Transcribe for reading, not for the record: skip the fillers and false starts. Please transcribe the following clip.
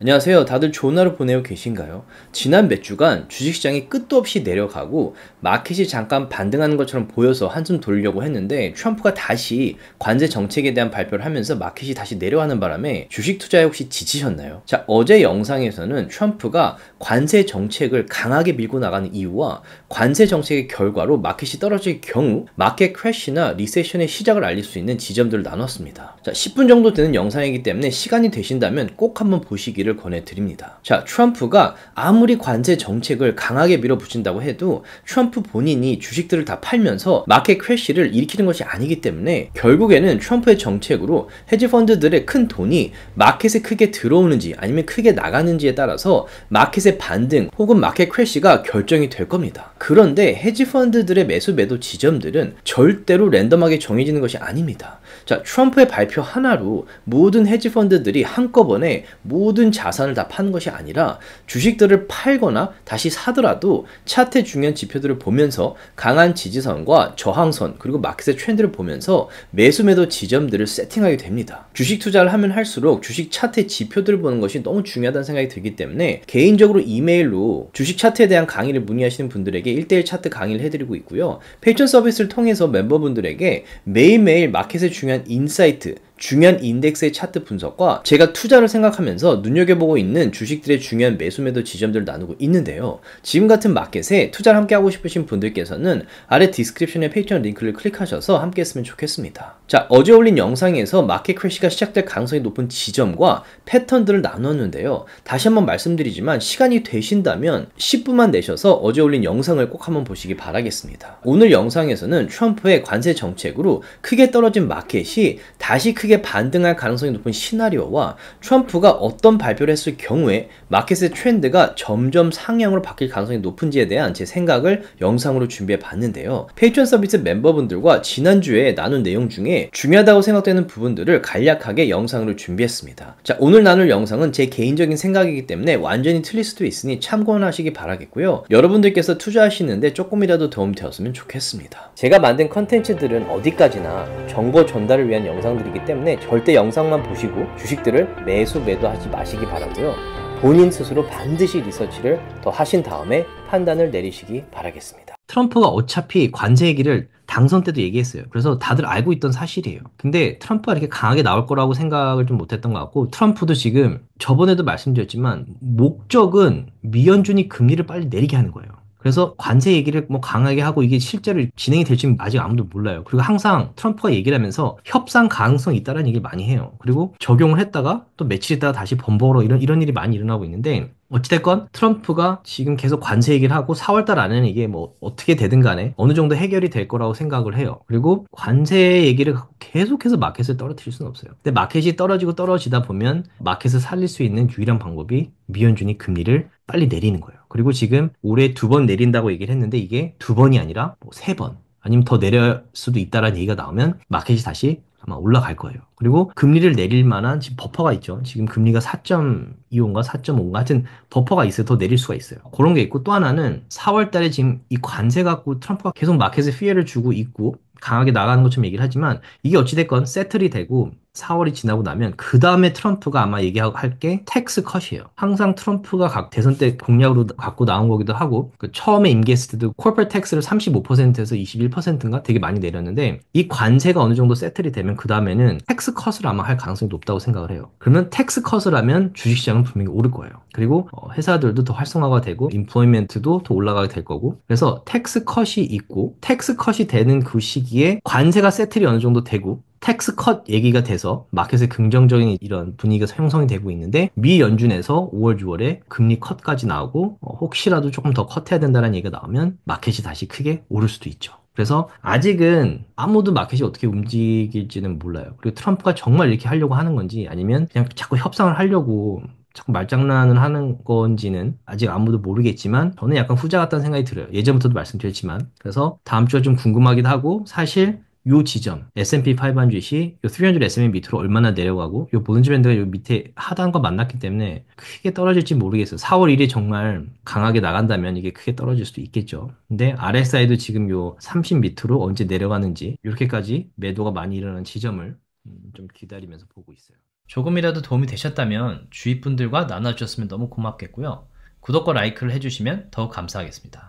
안녕하세요. 다들 좋은 하루 보내고 계신가요? 지난 몇 주간 주식시장이 끝도 없이 내려가고 마켓이 잠깐 반등하는 것처럼 보여서 한숨 돌리려고 했는데 트럼프가 다시 관세 정책에 대한 발표를 하면서 마켓이 다시 내려가는 바람에 주식 투자에 혹시 지치셨나요? 자, 어제 영상에서는 트럼프가 관세 정책을 강하게 밀고 나가는 이유와 관세 정책의 결과로 마켓이 떨어질 경우 마켓 크래시나 리세션의 시작을 알릴 수 있는 지점들을 나눴습니다. 자, 10분 정도 되는 영상이기 때문에 시간이 되신다면 꼭 한번 보시기를 권해드립니다. 자, 트럼프가 아무리 관세 정책을 강하게 밀어붙인다고 해도 트럼프 본인이 주식들을 다 팔면서 마켓 크래시를 일으키는 것이 아니기 때문에 결국에는 트럼프의 정책으로 헤지펀드들의 큰 돈이 마켓에 크게 들어오는지 아니면 크게 나가는지에 따라서 마켓의 반등 혹은 마켓 크래시가 결정이 될 겁니다. 그런데 헤지펀드들의 매수 매도 지점들은 절대로 랜덤하게 정해지는 것이 아닙니다. 자, 트럼프의 발표 하나로 모든 헤지펀드들이 한꺼번에 모든 자산을 다 파는 것이 아니라 주식들을 팔거나 다시 사더라도 차트의 중요한 지표들을 보면서 강한 지지선과 저항선 그리고 마켓의 트렌드를 보면서 매수 매도 지점들을 세팅하게 됩니다. 주식 투자를 하면 할수록 주식 차트의 지표들을 보는 것이 너무 중요하다는 생각이 들기 때문에 개인적으로 이메일로 주식 차트에 대한 강의를 문의하시는 분들에게 1대1 차트 강의를 해드리고 있고요. 페이천 서비스를 통해서 멤버분들에게 매일매일 마켓의 중요한 인사이트, 중요한 인덱스의 차트 분석과 제가 투자를 생각하면서 눈여겨보고 있는 주식들의 중요한 매수 매도 지점들을 나누고 있는데요. 지금 같은 마켓에 투자를 함께 하고 싶으신 분들께서는 아래 디스크립션에 페이천 링크를 클릭하셔서 함께 했으면 좋겠습니다. 자, 어제 올린 영상에서 마켓 크래시가 시작될 가능성이 높은 지점과 패턴들을 나눴는데요. 다시 한번 말씀드리지만 시간이 되신다면 10분만 내셔서 어제 올린 영상을 꼭 한번 보시기 바라겠습니다. 오늘 영상에서는 트럼프의 관세 정책으로 크게 떨어진 마켓이 다시 크게 반등할 가능성이 높은 시나리오와 트럼프가 어떤 발표를 했을 경우에 마켓의 트렌드가 점점 상향으로 바뀔 가능성이 높은지에 대한 제 생각을 영상으로 준비해 봤는데요. 페이트론 서비스 멤버분들과 지난주에 나눈 내용 중에 중요하다고 생각되는 부분들을 간략하게 영상으로 준비했습니다. 자, 오늘 나눌 영상은 제 개인적인 생각이기 때문에 완전히 틀릴 수도 있으니 참고하시기 바라겠고요. 여러분들께서 투자하시는데 조금이라도 도움이 되었으면 좋겠습니다. 제가 만든 컨텐츠들은 어디까지나 정보 전달을 위한 영상들이기 때문에 절대 영상만 보시고 주식들을 매수 매도하지 마시기 바라고요. 본인 스스로 반드시 리서치를 더 하신 다음에 판단을 내리시기 바라겠습니다. 트럼프가 어차피 관세 얘기를 당선 때도 얘기했어요. 그래서 다들 알고 있던 사실이에요. 근데 트럼프가 이렇게 강하게 나올 거라고 생각을 좀 못했던 것 같고, 트럼프도 지금 저번에도 말씀드렸지만 목적은 미연준이 금리를 빨리 내리게 하는 거예요. 그래서 관세 얘기를 뭐 강하게 하고 이게 실제로 진행이 될지는 아직 아무도 몰라요. 그리고 항상 트럼프가 얘기를 하면서 협상 가능성이 있다는 얘기를 많이 해요. 그리고 적용을 했다가 또 며칠 있다가 다시 번복으로 이런 일이 많이 일어나고 있는데, 어찌됐건 트럼프가 지금 계속 관세 얘기를 하고 4월달 안에는 이게 뭐 어떻게 되든 간에 어느 정도 해결이 될 거라고 생각을 해요. 그리고 관세 얘기를 계속해서 마켓을 떨어뜨릴 수는 없어요. 근데 마켓이 떨어지고 떨어지다 보면 마켓을 살릴 수 있는 유일한 방법이 미연준이 금리를 빨리 내리는 거예요. 그리고 지금 올해 2번 내린다고 얘기를 했는데 이게 2번이 아니라 뭐 3번 아니면 더 내릴 수도 있다라는 얘기가 나오면 마켓이 다시 아마 올라갈 거예요. 그리고 금리를 내릴 만한 지금 버퍼가 있죠. 지금 금리가 4.25인가 4.5인가 하여튼 버퍼가 있어요. 더 내릴 수가 있어요. 그런 게 있고, 또 하나는 4월 달에 지금 이 관세 갖고 트럼프가 계속 마켓에 피해를 주고 있고 강하게 나가는 것처럼 얘기를 하지만 이게 어찌됐건 세틀이 되고 4월이 지나고 나면 그 다음에 트럼프가 아마 얘기할 게 텍스 컷이에요. 항상 트럼프가 각 대선 때 공약으로 갖고 나온 거기도 하고, 그 처음에 임기했을 때도 코퍼레이트 텍스를 35%에서 21%인가 되게 많이 내렸는데 이 관세가 어느 정도 세틀이 되면 그 다음에는 텍스 컷을 아마 할 가능성이 높다고 생각을 해요. 그러면 텍스 컷을 하면 주식시장은 분명히 오를 거예요. 그리고 회사들도 더 활성화가 되고 인플로이먼트도 더 올라가게 될 거고, 그래서 텍스 컷이 있고 텍스 컷이 되는 그 시기에 관세가 세틀이 어느 정도 되고 텍스 컷 얘기가 돼서 마켓에 긍정적인 이런 분위기가 형성이 되고 있는데, 미 연준에서 5월, 6월에 금리 컷까지 나오고 혹시라도 조금 더 컷해야 된다는 얘기가 나오면 마켓이 다시 크게 오를 수도 있죠. 그래서 아직은 아무도 마켓이 어떻게 움직일지는 몰라요. 그리고 트럼프가 정말 이렇게 하려고 하는 건지 아니면 그냥 자꾸 협상을 하려고 자꾸 말장난을 하는 건지는 아직 아무도 모르겠지만 저는 약간 후자 같다는 생각이 들어요. 예전부터도 말씀드렸지만. 그래서 다음 주가 좀 궁금하기도 하고, 사실 요 지점 S&P 500이 요 300 SMA 밑으로 얼마나 내려가고 요 볼린저 밴드가 요 밑에 하단과 만났기 때문에 크게 떨어질지 모르겠어요. 4월 1일에 정말 강하게 나간다면 이게 크게 떨어질 수도 있겠죠. 근데 RSI도 지금 요 30 밑으로 언제 내려가는지 이렇게까지 매도가 많이 일어나는 지점을 좀 기다리면서 보고 있어요. 조금이라도 도움이 되셨다면 주위 분들과 나눠주셨으면 너무 고맙겠고요. 구독과 라이크를 해주시면 더욱 감사하겠습니다.